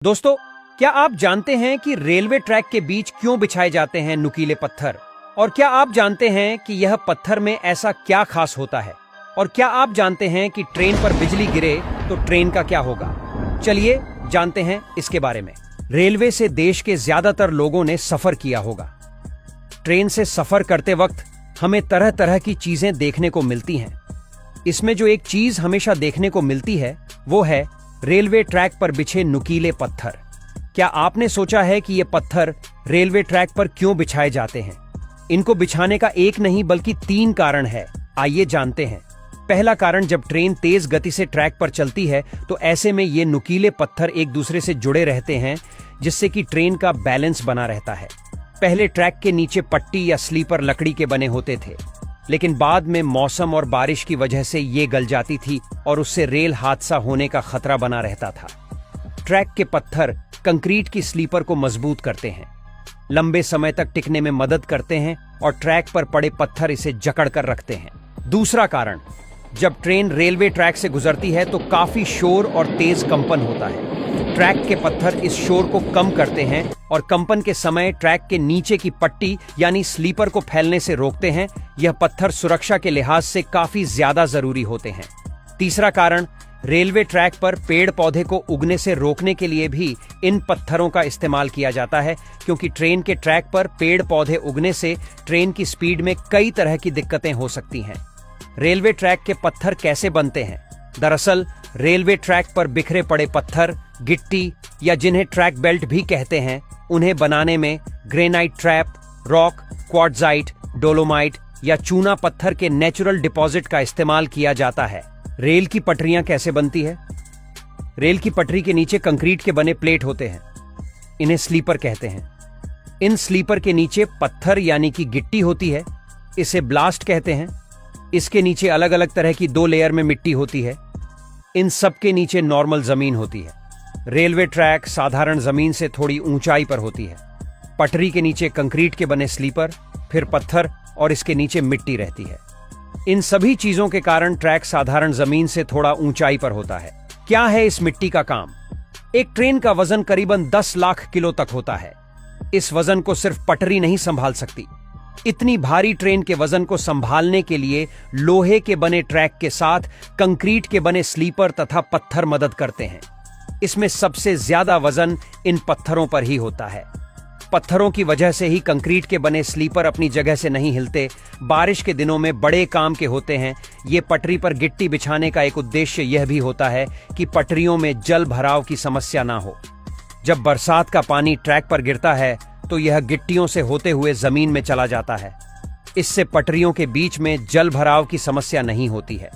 दोस्तों, क्या आप जानते हैं कि रेलवे ट्रैक के बीच क्यों बिछाए जाते हैं नुकीले पत्थर? और क्या आप जानते हैं कि यह पत्थर में ऐसा क्या खास होता है? और क्या आप जानते हैं कि ट्रेन पर बिजली गिरे तो ट्रेन का क्या होगा? चलिए जानते हैं इसके बारे में। रेलवे से देश के ज्यादातर लोगों ने सफर किया होगा। ट्रेन से सफर करते वक्त हमें तरह तरह की चीजें देखने को मिलती हैं। इसमें जो एक चीज हमेशा देखने को मिलती है वो है रेलवे ट्रैक पर बिछे नुकीले पत्थर। क्या आपने सोचा है कि ये पत्थर रेलवे ट्रैक पर क्यों बिछाए जाते हैं? इनको बिछाने का एक नहीं बल्कि 3 कारण है। आइए जानते हैं। पहला कारण, जब ट्रेन तेज गति से ट्रैक पर चलती है तो ऐसे में ये नुकीले पत्थर एक दूसरे से जुड़े रहते हैं, जिससे कि ट्रेन का बैलेंस बना रहता है। पहले ट्रैक के नीचे पट्टी या स्लीपर लकड़ी के बने होते थे, लेकिन बाद में मौसम और बारिश की वजह से ये गल जाती थी और उससे रेल हादसा होने का खतरा बना रहता था। ट्रैक के पत्थर कंक्रीट की स्लीपर को मजबूत करते हैं, लंबे समय तक टिकने में मदद करते हैं और ट्रैक पर पड़े पत्थर इसे जकड़ कर रखते हैं। दूसरा कारण, जब ट्रेन रेलवे ट्रैक से गुजरती है तो काफी शोर और तेज कंपन होता है। ट्रैक के पत्थर इस शोर को कम करते हैं और कंपन के समय ट्रैक के नीचे की पट्टी यानी स्लीपर को फैलने से रोकते हैं। यह पत्थर सुरक्षा के लिहाज से काफी ज्यादा जरूरी होते हैं। तीसरा कारण, रेलवे ट्रैक पर पेड़ पौधे को उगने से रोकने के लिए भी इन पत्थरों का इस्तेमाल किया जाता है, क्योंकि ट्रेन के ट्रैक पर पेड़ पौधे उगने से ट्रेन की स्पीड में कई तरह की दिक्कतें हो सकती हैं। रेलवे ट्रैक के पत्थर कैसे बनते हैं? दरअसल रेलवे ट्रैक पर बिखरे पड़े पत्थर, गिट्टी या जिन्हें ट्रैक बेल्ट भी कहते हैं, उन्हें बनाने में granite trap, rock, quartzite, dolomite या चूना पत्थर के नेचुरल डिपॉजिट का इस्तेमाल किया जाता है। रेल की पटरियां कैसे बनती है? रेल की पटरी के नीचे कंक्रीट के बने प्लेट होते हैं, इन्हें स्लीपर कहते हैं। इन स्लीपर के नीचे पत्थर यानी कि गिट्टी होती है, इसे ब्लास्ट कहते हैं। इसके नीचे अलग अलग तरह की 2 लेयर में मिट्टी होती है। इन सब के नीचे नॉर्मल जमीन होती है। रेलवे ट्रैक साधारण जमीन से थोड़ी ऊंचाई पर होती है। पटरी के नीचे कंक्रीट के बने स्लीपर, फिर पत्थर और इसके नीचे मिट्टी रहती है। इन सभी चीजों के कारण ट्रैक साधारण जमीन से थोड़ा ऊंचाई पर होता है। क्या है इस मिट्टी का काम? एक ट्रेन का वजन करीबन 10 लाख किलो तक होता है। इस वजन को सिर्फ पटरी नहीं संभाल सकती। इतनी भारी ट्रेन के वजन को संभालने के लिए लोहे के बने ट्रैक के साथ कंक्रीट के बने स्लीपर तथा पत्थर मदद करते हैं। इसमें सबसे ज्यादा वजन इन पत्थरों पर ही होता है। पत्थरों की वजह से ही कंक्रीट के बने स्लीपर अपनी जगह से नहीं हिलते। बारिश के दिनों में बड़े काम के होते हैं। ये पटरी पर गिट्टी बिछाने का एक उद्देश्य यह भी होता है कि पटरियों में जल भराव की समस्या ना हो। जब बरसात का पानी ट्रैक पर गिरता है तो यह गिट्टियों से होते हुए जमीन में चला जाता है। इससे पटरियों के बीच में जल भराव की समस्या नहीं होती है।